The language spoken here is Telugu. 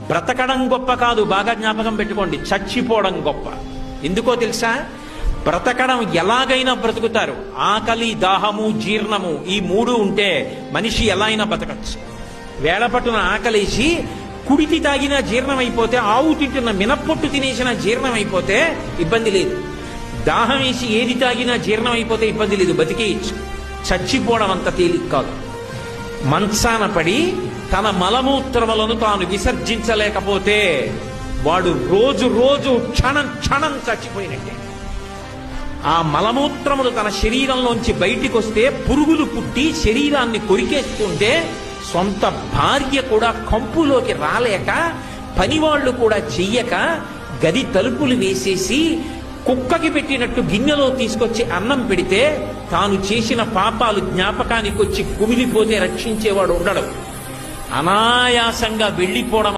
బ్రతకడం గొప్ప కాదు, బాగా జ్ఞాపకం పెట్టుకోండి, చచ్చిపోవడం గొప్ప. ఎందుకో తెలుసా? బ్రతకడం ఎలాగైనా బ్రతుకుతారు. ఆకలి, దాహము, జీర్ణము ఈ మూడు ఉంటే మనిషి ఎలా అయినా బ్రతకచ్చు. వేళపట్టున ఆకలేసి కుడితి తాగినా జీర్ణం అయిపోతే, ఆవు తింటున్న మినప్పొట్టు తినేసిన జీర్ణం అయిపోతే ఇబ్బంది లేదు. దాహం వేసి ఏది తాగినా జీర్ణం అయిపోతే ఇబ్బంది లేదు, బతికేయచ్చు. చచ్చిపోవడం అంత తేలిక కాదు. మంచాన పడి తన మలమూత్రములను తాను విసర్జించలేకపోతే వాడు రోజు రోజు క్షణం క్షణం చచ్చిపోయినట్టే. ఆ మలమూత్రములు తన శరీరంలోంచి బయటికి వస్తే పురుగులు పుట్టి శరీరాన్ని కొరికేస్తుంటే సొంత భార్య కూడా కంపులోకి రాలేక, పనివాళ్లు కూడా చెయ్యక, గది తలుపులు వేసేసి కుక్కకి పెట్టినట్టు గిన్నెలో తీసుకొచ్చి అన్నం పెడితే తాను చేసిన పాపాలు జ్ఞాపకానికి వచ్చి కుమిలిపోతే రక్షించేవాడు ఉండడు. అనాయాసంగా వెళ్ళిపోవడం